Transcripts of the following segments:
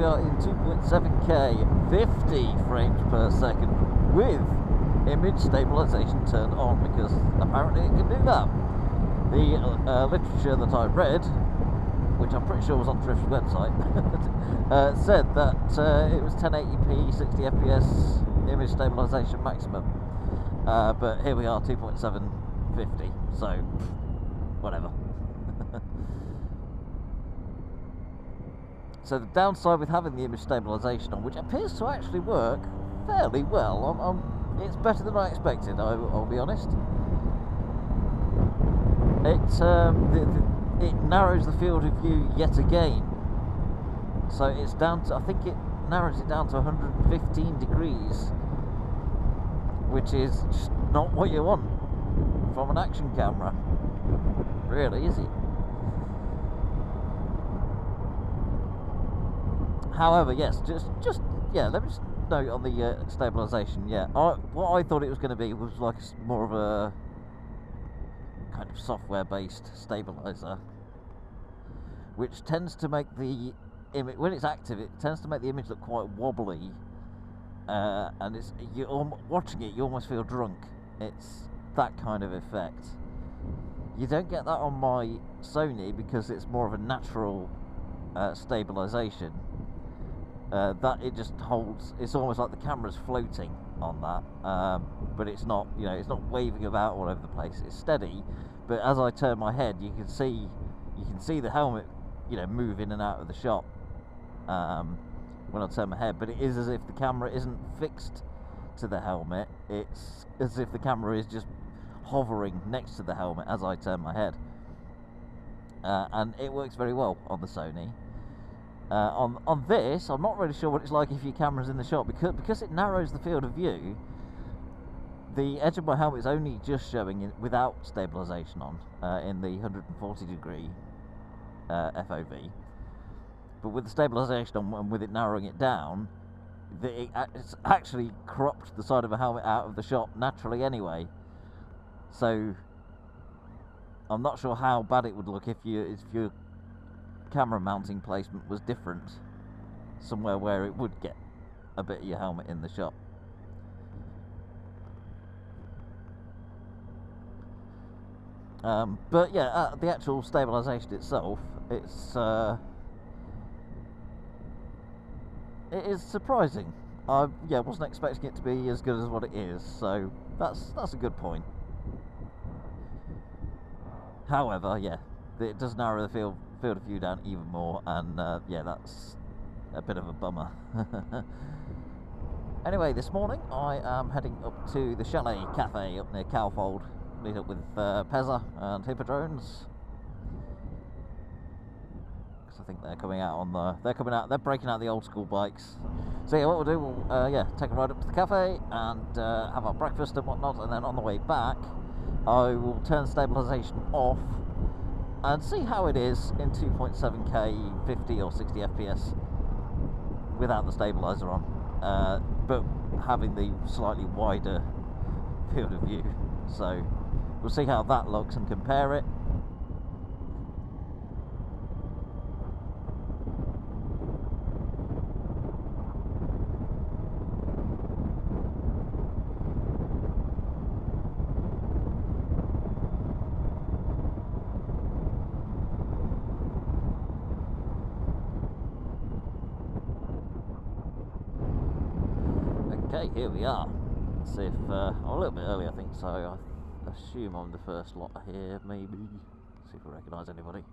we are in 2.7K, 50 frames per second with image stabilisation turned on, because apparently it can do that. The literature that I read, which I'm pretty sure was on Drift's website, said that it was 1080p, 60 FPS image stabilisation maximum. But here we are, 2.750, so whatever. So the downside with having the image stabilisation on, which appears to actually work fairly well, it's better than I expected, I'll be honest. It narrows the field of view yet again. So it's down to, I think it narrows it down to 115 degrees, which is just not what you want from an action camera, really, is it? However, yes, yeah, let me just note on the stabilisation, yeah. What I thought it was going to be was like more of a kind of software-based stabiliser, which tends to make the image, when it's active, it tends to make the image look quite wobbly, and you're watching it, you almost feel drunk. It's that kind of effect. You don't get that on my Sony because it's more of a natural stabilisation. That it just holds, it's almost like the camera's floating on that, but it's not, you know, it's not waving about all over the place. It's steady, but as I turn my head, you can see the helmet, you know, move in and out of the shot when I turn my head. But it is as if the camera isn't fixed to the helmet. It's as if the camera is just hovering next to the helmet as I turn my head, and it works very well on the Sony. On this, I'm not really sure what it's like if your camera's in the shot, because it narrows the field of view. The edge of my helmet is only just showing it without stabilisation on, in the 140 degree FOV. But with the stabilisation on and with it narrowing it down, it's actually cropped the side of a helmet out of the shot naturally anyway. So I'm not sure how bad it would look if your camera mounting placement was different, somewhere where it would get a bit of your helmet in the shot. But yeah, the actual stabilisation itself, it is surprising. I wasn't expecting it to be as good as what it is, so that's a good point. However, yeah, it does narrow the field of view down even more, and yeah, that's a bit of a bummer. Anyway, this morning I am heading up to the Chalet Cafe up near Cowfold, meet up with Pezza and Hippodrones, because I think they're coming out they're breaking out the old school bikes. So yeah, what we'll do, we'll take a ride up to the cafe and have our breakfast and whatnot, and then on the way back I will turn stabilisation off and see how it is in 2.7K, 50 or 60 FPS without the stabiliser on, but having the slightly wider field of view. So we'll see how that looks and compare it. Okay, here we are. Let's see if I'm a little bit early, I think, so I assume I'm the first lot here, maybe. See if we recognise anybody.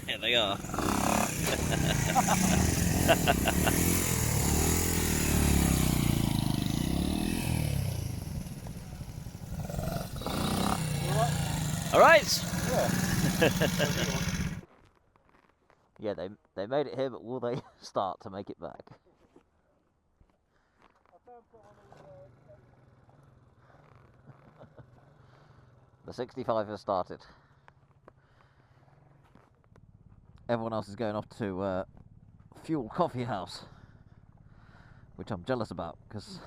Here they are. All right. Yeah. Yeah, they made it here, but will they start to make it back? The 65 has started. Everyone else is going off to Fuel Coffee House, which I'm jealous about because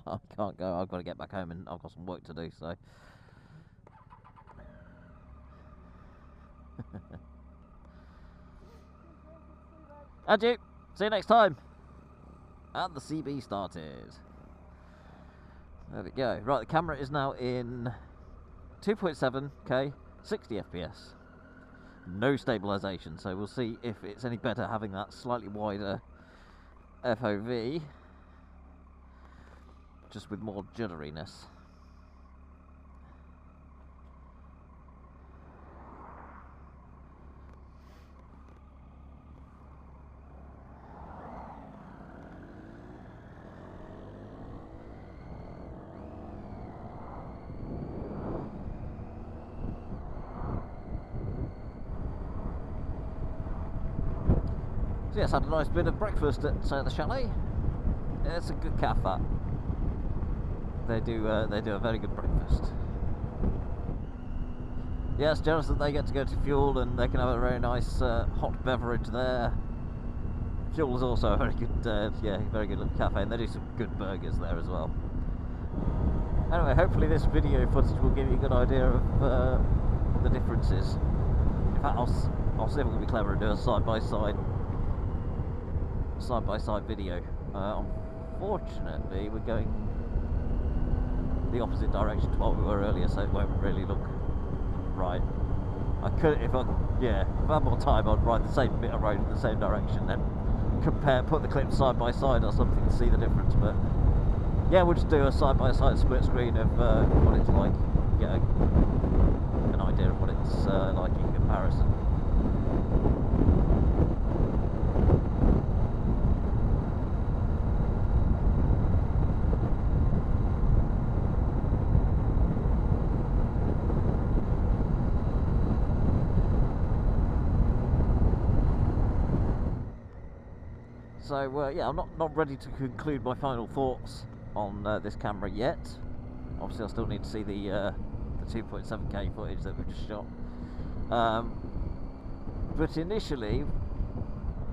I can't go. I've got to get back home and I've got some work to do. So. Adieu. See you next time. And the CB started. There we go. Right, the camera is now in 2.7K, 60 FPS. No stabilisation, so we'll see if it's any better having that slightly wider FOV, just with more jitteriness. So yes, had a nice bit of breakfast at the chalet. It's a good cafe. They do a very good breakfast. Yes, jealous that they get to go to Fuel and they can have a very nice hot beverage there. Fuel is also a very good, yeah, very good little cafe, and they do some good burgers there as well. Anyway, hopefully this video footage will give you a good idea of the differences. In fact, I'll see if I can be clever and do a side-by-side video. Unfortunately, we're going the opposite direction to what we were earlier, so it won't really look right. I could, if I had more time, I'd ride the same bit of road in the same direction, then put the clips side by side or something to see the difference. But yeah, we'll just do a side by side split screen of what it's like, get an idea of what it's like in comparison. So yeah, I'm not ready to conclude my final thoughts on this camera yet. Obviously, I still need to see the 2.7K footage that we just shot. But initially,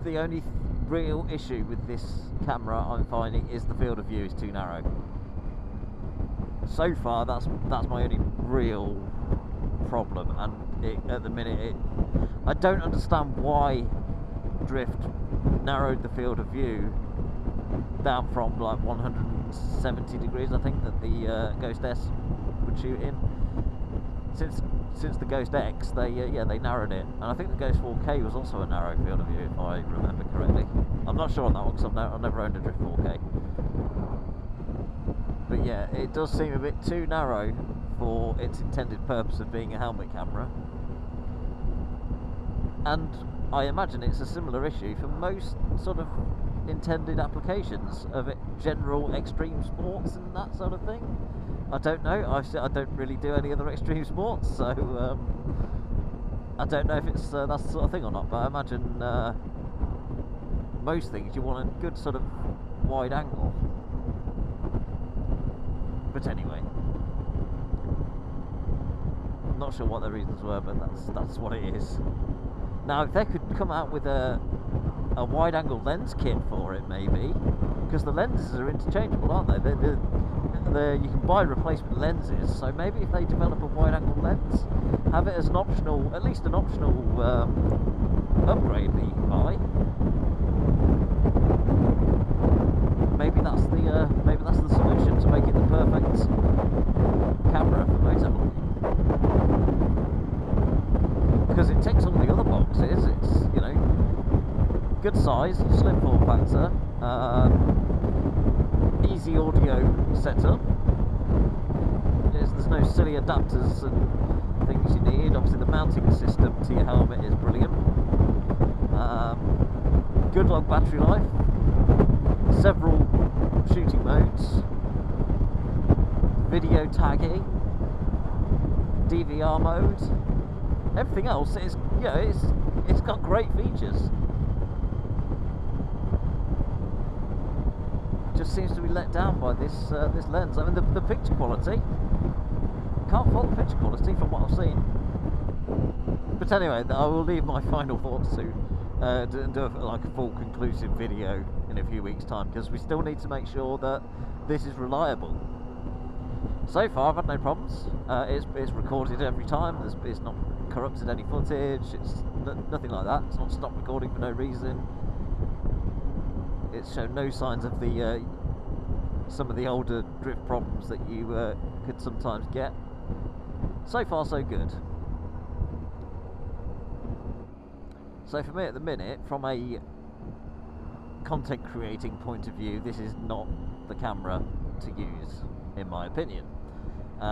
the only real issue with this camera I'm finding is the field of view is too narrow. So far, that's my only real problem, and at the minute, I don't understand why Drift narrowed the field of view down from like 170 degrees, I think, that the Ghost S would shoot in. Since the Ghost X, they narrowed it, and I think the Ghost 4K was also a narrow field of view, if I remember correctly. I'm not sure on that one because I've never owned a Drift 4K. But yeah, it does seem a bit too narrow for its intended purpose of being a helmet camera, and I imagine it's a similar issue for most sort of intended applications of it, general extreme sports and that sort of thing. I don't know. I don't really do any other extreme sports, so I don't know if it's that's the sort of thing or not. But I imagine most things you want a good sort of wide angle. But anyway, I'm not sure what the reasons were, but that's what it is. Now, if they could come out with a wide-angle lens kit for it, maybe, because the lenses are interchangeable, aren't they? You can buy replacement lenses, so maybe if they develop a wide-angle lens, have it as an optional, at least an optional upgrade that you can buy. Maybe that's the solution to make it the perfect camera for motorvlogging. Because it ticks all the other boxes. It's, you know, good size, slim form factor, easy audio setup. There's no silly adapters and things you need. Obviously, the mounting system to your helmet is brilliant. Good long battery life. Several shooting modes. Video tagging. DVR mode. Everything else is, you know, it's got great features. Just seems to be let down by this lens. I mean, the picture quality can't fault the picture quality from what I've seen. But anyway, I will leave my final thoughts to do like a full conclusive video in a few weeks' time, because we still need to make sure that this is reliable. So far, I've had no problems. It's recorded every time. It's not corrupted any footage. It's nothing like that. It's not stopped recording for no reason. It's shown no signs of the some of the older drift problems that you could sometimes get. So far, so good. So for me at the minute, from a content creating point of view, this is not the camera to use, in my opinion.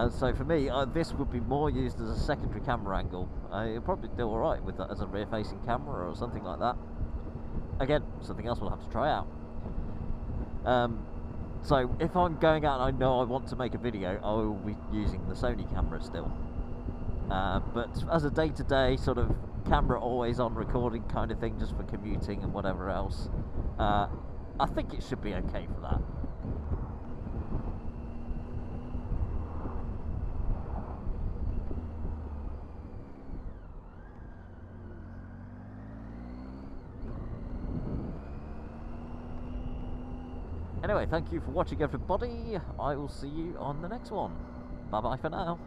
So for me, this would be more used as a secondary camera angle. It'll probably do alright with that as a rear-facing camera or something like that. Again, something else we'll have to try out. So if I'm going out and I know I want to make a video, I will be using the Sony camera still. But as a day-to-day sort of camera always on recording kind of thing, just for commuting and whatever else, I think it should be okay for that. Anyway, thank you for watching, everybody. I will see you on the next one. Bye bye for now.